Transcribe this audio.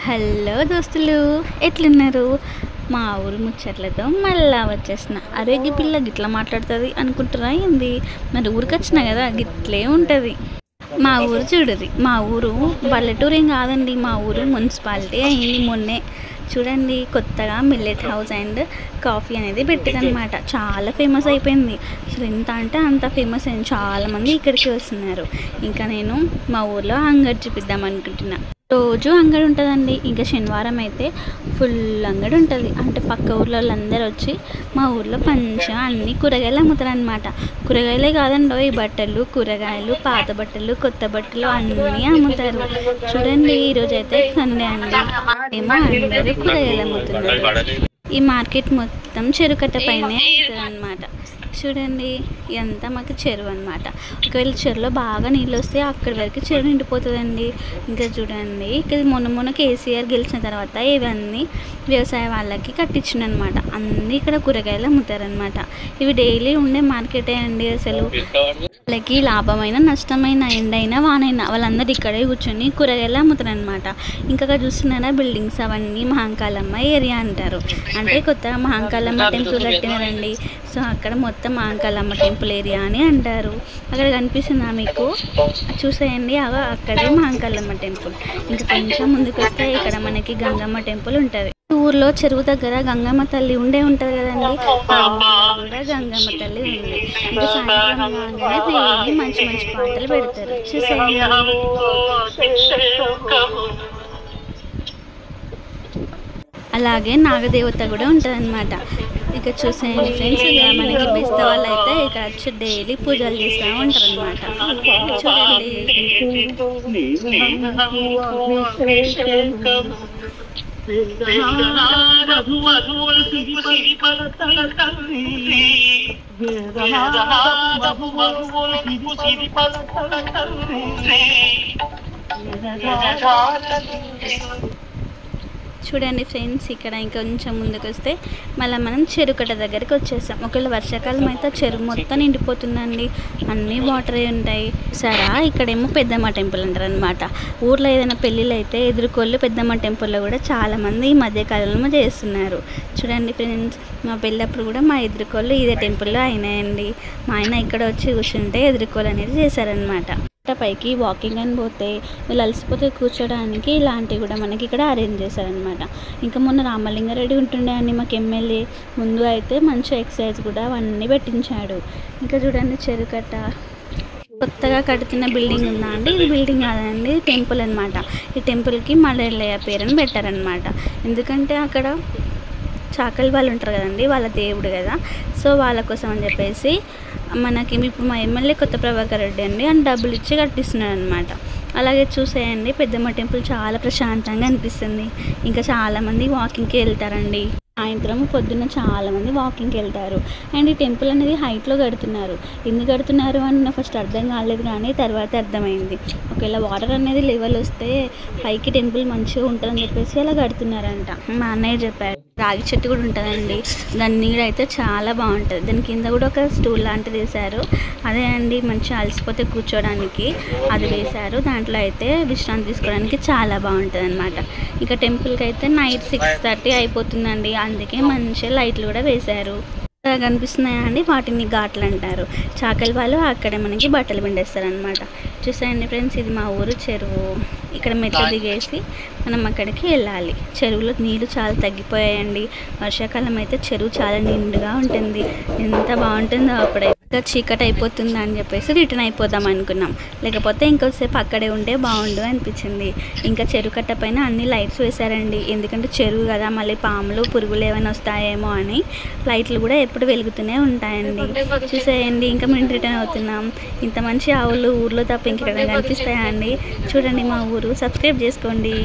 Hello దోస్తులు, ఎట్లున్నారు? మా ఊరు ముచ్చట్లతో మళ్ళా వచ్చేసిన. అరే గి పిల్ల గిట్లా మాట్లాడుతుంది అనుకుంటున్నా ఏంది? మరి ఊరికి వచ్చినా కదా గిట్లే ఉంటుంది. మా ఊరు చూడది, మా ఊరు పల్లెటూరు ఏం కాదండి, మా ఊరు మున్సిపాలిటీ అయింది మొన్నే. చూడండి, కొత్తగా మిల్లెట్ హౌస్ అండ్ కాఫీ అనేది పెట్టిందనమాట. చాలా ఫేమస్ అయిపోయింది. అసలు ఎంత అంటే అంత ఫేమస్ అయింది, చాలామంది ఇక్కడికి వస్తున్నారు. ఇంకా నేను మా ఊర్లో అంగడి చూపిద్దాం అనుకుంటున్నా. రోజు అంగడి ఉంటుందండి. ఇంకా శనివారం అయితే ఫుల్ అంగడి ఉంటుంది. అంటే పక్క ఊర్లో వాళ్ళందరూ వచ్చి మా ఊర్లో పంచగా అన్ని కూరగాయలు అమ్ముతారు అనమాట. కూరగాయలే కాదండి, ఈ బట్టలు, కూరగాయలు, పాత బట్టలు, కొత్త బట్టలు అన్నీ అమ్ముతారు. చూడండి, ఈరోజు అయితే సండే అండి, ఏమో అందరూ కూరగాయలు అమ్ముతున్నారు. ఈ మార్కెట్ మొత్తం చెరుకట్ట పైనే అవుతుంది అనమాట. చూడండి, ఇదంతా మాకు చెరువు అనమాట. ఒకవేళ చెరువులో బాగా నీళ్ళు వస్తే అక్కడి వరకు చెరువు నిండిపోతుందండి. ఇంకా చూడండి, ఇక్కడ మొన్న కేసీఆర్ గెలిచిన తర్వాత ఇవన్నీ వ్యవసాయ వాళ్ళకి కట్టించిండనమాట. అన్నీ ఇక్కడ కూరగాయలు అమ్ముతారనమాట. ఇవి డైలీ ఉండే మార్కెటే అండి. అసలు వాళ్ళకి లాభమైన నష్టమైన ఎండైనా వానైనా వాళ్ళందరూ ఇక్కడే కూర్చొని కూరగాయలు అమ్ముతారనమాట. ఇంకా చూస్తున్నారా బిల్డింగ్స్, అవన్నీ మహంకాళమ్మ ఏరియా అంటారు. అంటే కొత్తగా మహంకాళమ్మ టెంపుల్ కట్టినారండి. సో అక్కడ మొత్తం మహంకాళమ్మ టెంపుల్ ఏరియా అని అంటారు. అక్కడ కనిపిస్తుందా మీకు? చూసేయండి, అక్కడే మహంకాళమ్మ టెంపుల్. ఇంకా కొంచెం ముందుకు వస్తే ఇక్కడ మనకి గంగమ్మ టెంపుల్ ఉంటుంది. ఊర్లో చెరువు దగ్గర గంగమ్మ తల్లి ఉంటుంది కదండి, కూడా గంగమ్మ తల్లి ఉంది. ఇంకా సాయంత్రం కాగానే మంచి మంచి పాటలు పెడతారు. చూసేయండి. అలాగే నాగదేవత కూడా ఉంటుంది అనమాట. ఇక చూసేయండి ఫ్రెండ్స్, ఇక మనకి బెస్త వాళ్ళు అయితే ఇక్కడ వచ్చి డైలీ పూజలు చేస్తూ ఉంటారు అనమాట. చూడండి, చూడండి ఫ్రెండ్స్, ఇక్కడ ఇంకొంచెం ముందుకు వస్తే మళ్ళీ మనం చెరుకట్ట దగ్గరికి వచ్చేసాం. ఒకవేళ వర్షాకాలం అయితే చెరువు మొత్తం నిండిపోతుందండి, అన్నీ వాటరే ఉంటాయి. సరే, ఇక్కడేమో పెద్దమ్మ టెంపుల్ అంటారు అనమాట. ఊర్లో ఏదైనా పెళ్ళిళ్ళు అయితే ఎదుర్కోళ్ళు పెద్దమ్మ టెంపుల్లో కూడా చాలామంది ఈ మధ్యకాలంలో చేస్తున్నారు. చూడండి ఫ్రెండ్స్, మా పెళ్ళప్పుడు కూడా మా ఎదుర్కోళ్ళు ఇదే టెంపుల్లో అయినాయండి. మా ఆయన ఇక్కడ వచ్చి కూర్చుంటే ఎదుర్కోలు అనేది చేశారనమాట. పైకి వాకింగ్ అని పోతే వీళ్ళు అలసిపోతే కూర్చోడానికి ఇలాంటివి కూడా మనకి ఇక్కడ అరేంజ్ చేశారనమాట. ఇంకా మొన్న రామలింగారెడ్డి ఉంటుండే అండి మాకు ఎమ్మెల్యే. ముందు అయితే మంచి ఎక్సర్సైజ్ కూడా అవన్నీ పెట్టించాడు. ఇంకా చూడండి, చెరుకట్ట కొత్తగా కడుతున్న బిల్డింగ్ ఉందా అండి, ఇది బిల్డింగ్ కాదండి, టెంపుల్ అనమాట. ఈ టెంపుల్కి మల్లెల్లయ్య పేరుని పెట్టారనమాట. ఎందుకంటే అక్కడ చాకలి వాళ్ళు ఉంటారు కదండి, వాళ్ళ దేవుడు కదా. సో వాళ్ళ కోసం అని చెప్పేసి మనకి ఇప్పుడు మా ఎమ్మెల్యే కొత్త ప్రభాకర్ రెడ్డి అండి అని డబ్బులు ఇచ్చి కట్టిస్తున్నాడు అనమాట. అలాగే చూసేయండి, పెద్దమ్మ టెంపుల్ చాలా ప్రశాంతంగా అనిపిస్తుంది. ఇంకా చాలామంది వాకింగ్కి వెళ్తారండి. సాయంత్రం పొద్దున్న చాలామంది వాకింగ్కి వెళ్తారు. అండ్ ఈ టెంపుల్ అనేది హైట్లో కడుతున్నారు. ఎందుకు కడుతున్నారు అని ఫస్ట్ అర్థం కాలేదు, కానీ తర్వాత అర్థమైంది. ఒకవేళ వాటర్ అనేది లెవెల్ వస్తే పైకి టెంపుల్ మంచిగా ఉంటుందని చెప్పేసి అలా కడుతున్నారంట. మా అన్నయ్య చెప్పాడు. రాగి చెట్టు కూడా ఉంటుందండి, దాని నీడ అయితే చాలా బాగుంటుంది. దాని కింద కూడా ఒక స్టూల్ లాంటిది వేశారు. అదే అండి, మంచిగా అలసిపోతే కూర్చోడానికి అది వేశారు. దాంట్లో అయితే విశ్రాంతి తీసుకోవడానికి చాలా బాగుంటుంది అనమాట. ఇక టెంపుల్కి అయితే నైట్ 6:30 అయిపోతుందండి, అందుకే మంచిగా లైట్లు కూడా వేశారు. కనిపిస్తున్నాయా అండి, వాటిని ఘాట్లు అంటారు. చాకలి వాళ్ళు అక్కడే మనకి బట్టలు పిండేస్తారు అనమాట. చూసాయండి ఫ్రెండ్స్, ఇది మా ఊరు చెరువు. ఇక్కడ మెట్లు దిగేసి మనం అక్కడికి వెళ్ళాలి. చెరువులో నీళ్ళు చాలా తగ్గిపోయాయండి. వర్షాకాలం అయితే చెరువు చాలా నిండుగా ఉంటుంది. ఎంత బాగుంటుందో. అప్పుడైతే చీకటి అయిపోతుంది అని చెప్పేసి రిటర్న్ అయిపోదాం అనుకున్నాం, లేకపోతే ఇంకొద్దిసేపు అక్కడే ఉంటే బాగుండు అనిపించింది. ఇంకా చెరువు కట్ట పైన అన్ని లైట్స్ వేశారండి, ఎందుకంటే చెరువు కదా, మళ్ళీ పాములు పురుగులు ఏమైనా వస్తాయేమో అని లైట్లు కూడా ఎప్పుడు వెలుగుతూనే ఉంటాయండి. చూసేయండి, ఇంకా మేము రిటర్న్ అవుతున్నాం. ఇంత మంచి ఆవులు ఊర్లో తప్ప ఇంకెక్కడ కనిపిస్తాయా అండి? చూడండి మా ఊరు. సబ్స్క్రైబ్ చేసుకోండి.